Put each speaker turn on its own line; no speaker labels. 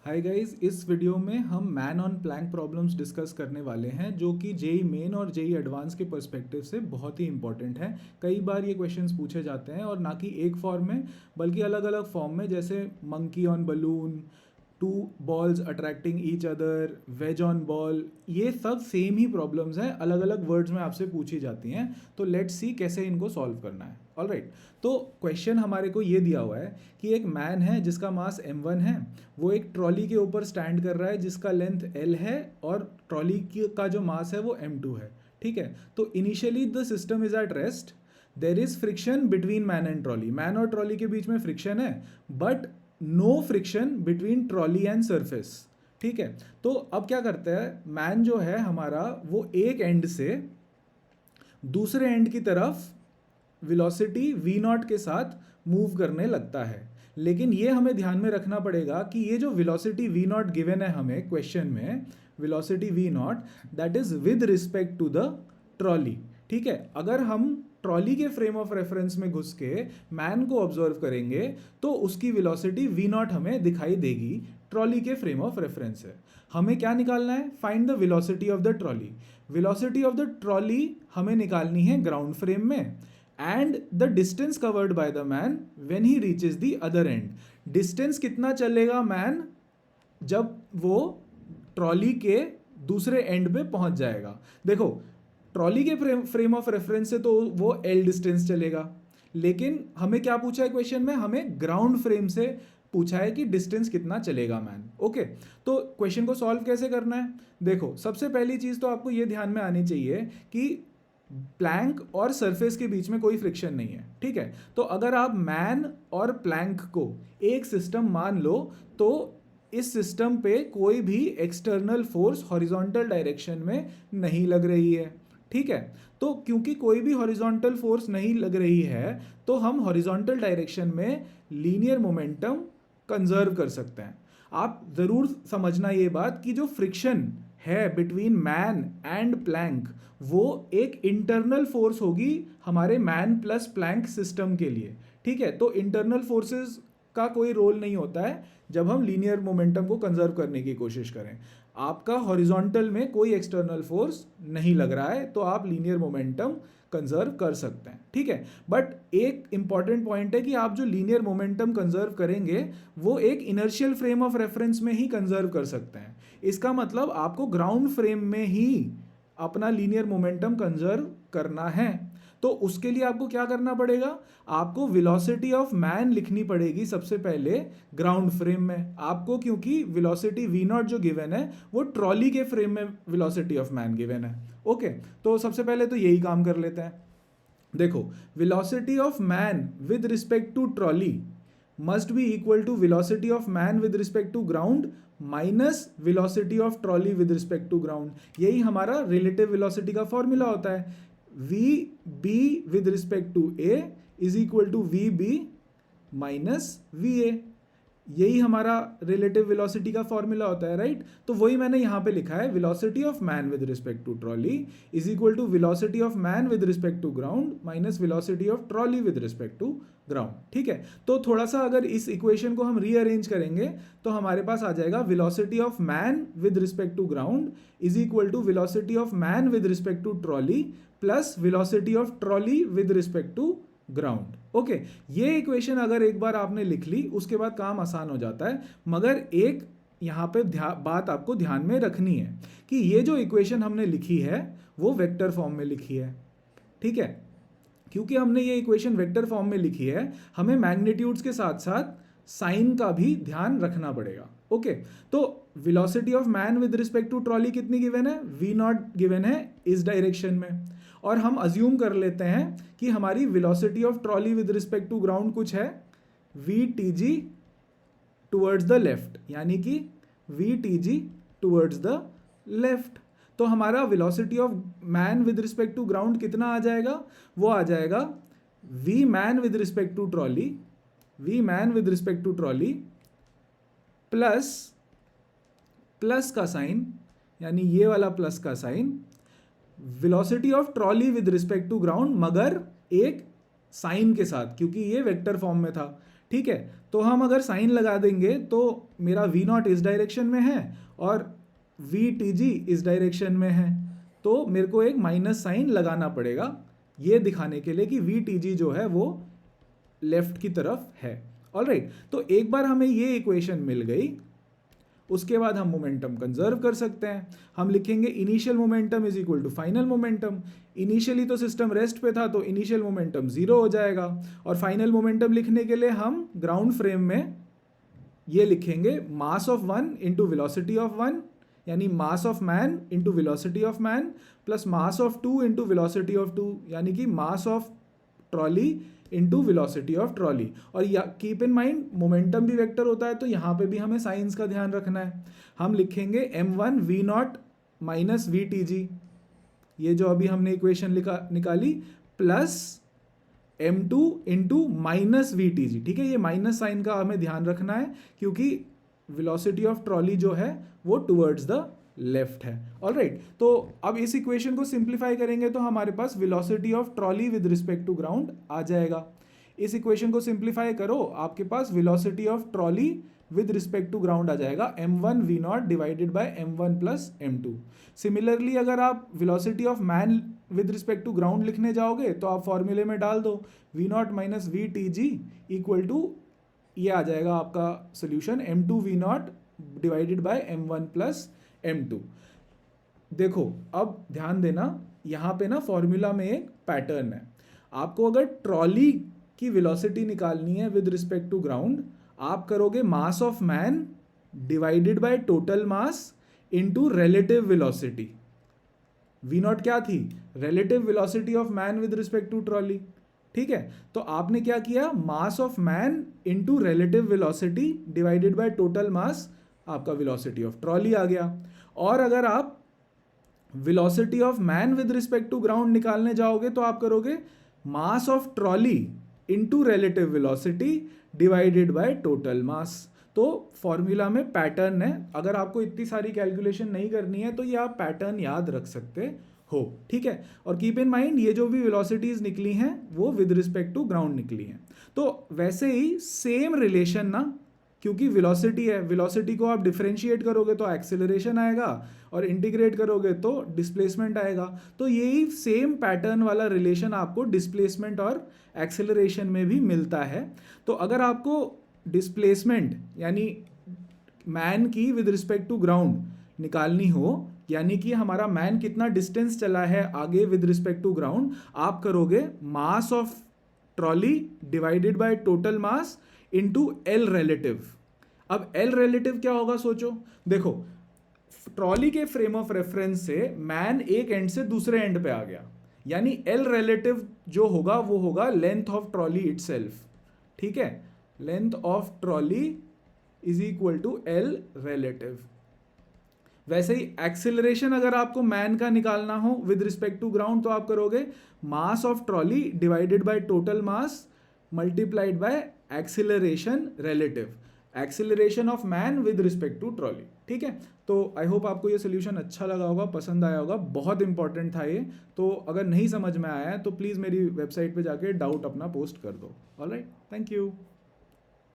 Hi guys, इस video में हम man on plank problems discuss करने वाले हैं जो कि जेई मेन और जेई एडवांस के पर्सपेक्टिव से बहुत ही इंपॉर्टेंट है। कई बार ये क्वेश्चंस पूछे जाते हैं और ना कि एक फॉर्म में बल्कि अलग अलग फॉर्म में, जैसे monkey on balloon, two balls attracting each other, wedge on ball. ये सब सेम ही प्रॉब्लम्स हैं, अलग अलग वर्ड्स में आपसे पूछी जाती हैं। तो लेट्स सी कैसे इनको सॉल्व करना है। ऑलराइट, तो क्वेश्चन हमारे को ये दिया हुआ है कि एक मैन है जिसका मास m1 है। वो एक ट्रॉली के ऊपर स्टैंड कर रहा है जिसका लेंथ l है और ट्रॉली का जो मास है वो m2 है। ठीक है, तो initially the system is at rest. There is friction between man and trolley. Man और ट्रॉली के बीच में फ्रिक्शन है, but no friction between trolley and surface. ठीक है, तो अब क्या करता है, मैन जो है हमारा वो एक एंड से दूसरे एंड की तरफ वेलोसिटी v नॉट के साथ मूव करने लगता है। लेकिन ये हमें ध्यान में रखना पड़ेगा कि ये जो वेलोसिटी v नॉट गिवन है हमें क्वेश्चन में, velocity v naught, that is with respect to the trolley. ठीक है, अगर हम ट्रॉली के फ्रेम ऑफ रेफरेंस में घुस के मैन को ऑब्जर्व करेंगे तो उसकी वेलोसिटी v नॉट हमें दिखाई देगी। ट्रॉली के फ्रेम ऑफ रेफरेंस है, हमें क्या निकालना है, find the velocity of the trolley. Velocity of the trolley हमें निकालनी है ग्राउंड फ्रेम में, and the distance covered by the man when he reaches the other and. Distance कितना चलेगा मैन जब वो ट्रॉली के दूसरे एंड पे पहुंच जाएगा। देखो, ट्रॉली के फ्रेम ऑफ रेफरेंस से तो वो एल डिस्टेंस चलेगा, लेकिन हमें क्या पूछा है क्वेश्चन में, हमें ग्राउंड फ्रेम से पूछा है कि डिस्टेंस कितना चलेगा मैन। ओके, तो क्वेश्चन को सॉल्व कैसे करना है। देखो, सबसे पहली चीज तो आपको ये ध्यान में आनी चाहिए कि प्लैंक और सरफेस के बीच में कोई फ्रिक्शन नहीं है। ठीक है, तो अगर आप मैन और प्लैंक को एक सिस्टम मान लो तो इस सिस्टम पे कोई भी एक्सटर्नल फोर्स हॉरिजॉन्टल डायरेक्शन में नहीं लग रही है। ठीक है, तो क्योंकि कोई भी हॉरिजॉन्टल फोर्स नहीं लग रही है तो हम हॉरिजॉन्टल डायरेक्शन में लीनियर मोमेंटम कंजर्व कर सकते हैं। आप ज़रूर समझना ये बात कि जो फ्रिक्शन है बिटवीन मैन एंड प्लैंक वो एक इंटरनल फोर्स होगी हमारे मैन प्लस प्लैंक सिस्टम के लिए। ठीक है, तो इंटरनल फोर्सेस का कोई रोल नहीं होता है जब हम लीनियर मोमेंटम को कंजर्व करने की कोशिश करें। आपका हॉरिजॉन्टल में कोई एक्सटर्नल फोर्स नहीं लग रहा है तो आप लीनियर मोमेंटम कंजर्व कर सकते हैं। ठीक है, बट एक इंपॉर्टेंट पॉइंट है कि आप जो लीनियर मोमेंटम कंजर्व करेंगे वो एक इनर्शियल फ्रेम ऑफ रेफरेंस में ही कंजर्व कर सकते हैं। इसका मतलब आपको ग्राउंड फ्रेम में ही अपना लीनियर मोमेंटम कंजर्व करना है। तो उसके लिए आपको क्या करना पड़ेगा, आपको वेलोसिटी ऑफ मैन लिखनी पड़ेगी सबसे पहले ग्राउंड फ्रेम में आपको, क्योंकि वेलोसिटी v नॉट जो गिवन है वो ट्रॉली के फ्रेम में वेलोसिटी ऑफ मैन गिवन है। ओके, तो सबसे पहले तो यही काम कर लेते हैं। देखो, velocity of man with respect to trolley must be equal to velocity of man with respect to ground minus velocity of trolley with respect to ground. यही हमारा रिलेटिव वेलोसिटी का फॉर्मूला होता है। V B with respect to A is equal to V B minus V A. यही हमारा relative velocity का formula होता है, राइट। तो वही मैंने यहाँ पे लिखा है, velocity of man with respect to trolley is equal to velocity of man with respect to ground minus velocity of trolley with respect to ground. ठीक है, तो थोड़ा सा अगर इस इक्वेशन को हम रीअरेंज करेंगे तो हमारे पास आ जाएगा velocity of man with respect to ground is equal to velocity of man with respect to trolley plus velocity of trolley with respect to ground. Okay, ये इक्वेशन अगर एक बार आपने लिख ली उसके बाद काम आसान हो जाता है। मगर एक यहाँ पे बात आपको ध्यान में रखनी है कि ये जो इक्वेशन हमने लिखी है वो वेक्टर फॉर्म में लिखी है। ठीक है, क्योंकि हमने ये इक्वेशन वेक्टर फॉर्म में लिखी है, हमें मैग्नीट्यूड्स के साथ साथ साइन का भी ध्यान रखना पड़ेगा। ओके, तो velocity of man with respect to trolley कितनी गिवन है, v नॉट गिवन है इस डायरेक्शन में, और हम अज्यूम कर लेते हैं कि हमारी velocity of trolley with respect to ground कुछ है V T G towards the left, यानी कि V T G towards the left. तो हमारा velocity of man with respect to ground कितना आ जाएगा, वो आ जाएगा V man with respect to trolley, V man with respect to trolley plus plus का साइन, यानी ये वाला प्लस का sign, velocity of trolley with respect to ground मगर एक साइन के साथ, क्योंकि ये वेक्टर फॉर्म में था। ठीक है, तो हम अगर साइन लगा देंगे तो मेरा वी नॉट इस डायरेक्शन में है और वी टी जी इस डायरेक्शन में है, तो मेरे को एक माइनस साइन लगाना पड़ेगा ये दिखाने के लिए कि वी टी जी जो है वो लेफ्ट की तरफ है। ऑलराइट, तो एक बार हमें ये इक्वेशन मिल गई, उसके बाद हम मोमेंटम कंजर्व कर सकते हैं। हम लिखेंगे initial momentum is equal to final momentum. Initially तो सिस्टम रेस्ट पे था तो इनिशियल मोमेंटम 0 हो जाएगा, और फाइनल मोमेंटम लिखने के लिए हम ग्राउंड फ्रेम में ये लिखेंगे mass of one into velocity of one, यानी mass of man into velocity of man, plus mass of two into velocity of two, यानी कि mass of trolley into velocity of trolley. और keep in mind momentum भी vector होता है, तो यहाँ पे भी हमें साइंस का ध्यान रखना है। हम लिखेंगे m1 v naught minus V T जी, ये जो अभी हमने इक्वेशन निकाली, plus m2 into minus V T जी। ठीक है, ये माइनस साइन का हमें ध्यान रखना है क्योंकि वेलोसिटी ऑफ ट्रॉली जो है वो टुवर्ड्स द लेफ्ट है। ऑलराइट, तो अब इस इक्वेशन को सिंप्लीफाई करेंगे तो हमारे पास velocity of trolley with respect to ground आ जाएगा। इस इक्वेशन को सिंप्लीफाई करो, आपके पास velocity of trolley with respect to ground आ जाएगा m1 v not divided by m1 plus m2। Similarly अगर आप velocity of man with respect to ground लिखने जाओगे तो आप फॉर्मूले में डाल दो v naught minus V T G equal to, ये आ जाएगा आपका solution m2 v not divided by m1 plus m2। देखो अब ध्यान देना, यहाँ पे ना फॉर्मूला में एक पैटर्न है। आपको अगर ट्रॉली की वेलोसिटी निकालनी है विद रिस्पेक्ट टू ग्राउंड, आप करोगे mass of man divided by total mass into relative velocity. V naught क्या थी? Relative velocity of man with respect to trolley. ठीक है, तो आपने क्या किया, mass of man into relative velocity divided by total mass, आपका वेलोसिटी ऑफ ट्रॉली आ गया। और अगर आप velocity of man with respect to ground निकालने जाओगे तो आप करोगे mass of trolley into relative velocity divided by total मास। तो फॉर्मूला में पैटर्न है, अगर आपको इतनी सारी कैलकुलेशन नहीं करनी है तो ये आप पैटर्न याद रख सकते हो। ठीक है, और कीप इन माइंड ये जो भी वेलोसिटीज निकली हैं वो विद रिस्पेक्ट टू ग्राउंड निकली हैं। तो वैसे ही सेम रिलेशन ना, क्योंकि वेलोसिटी है, वेलोसिटी को आप डिफरेंशिएट करोगे तो एक्सेलरेशन आएगा और इंटीग्रेट करोगे तो डिस्प्लेसमेंट आएगा। तो यही सेम पैटर्न वाला रिलेशन आपको डिस्प्लेसमेंट और एक्सेलरेशन में भी मिलता है। तो अगर आपको डिस्प्लेसमेंट यानी मैन की विद रिस्पेक्ट टू ग्राउंड निकालनी हो, यानी कि हमारा मैन कितना डिस्टेंस चला है आगे विद रिस्पेक्ट टू ग्राउंड, आप करोगे mass of trolley divided by total mass into L relative. अब एल रिलेटिव क्या होगा सोचो, देखो ट्रॉली के फ्रेम ऑफ रेफरेंस से मैन एक एंड से दूसरे एंड पे आ गया, यानी एल रिलेटिव जो होगा वो होगा लेंथ ऑफ ट्रॉली इटसेल्फ। ठीक है, length of trolley is equal to L relative. वैसे ही एक्सिलरेशन अगर आपको मैन का निकालना हो विद रिस्पेक्ट टू ग्राउंड तो आप करोगे mass of trolley divided by total mass multiplied by acceleration relative, acceleration of man with respect to trolley. ठीक है, तो आई होप आपको ये सोल्यूशन अच्छा लगा होगा, पसंद आया होगा, बहुत इंपॉर्टेंट था ये। तो अगर नहीं समझ में आया है तो प्लीज़ मेरी वेबसाइट पे जाके डाउट अपना पोस्ट कर दो। Alright, thank you.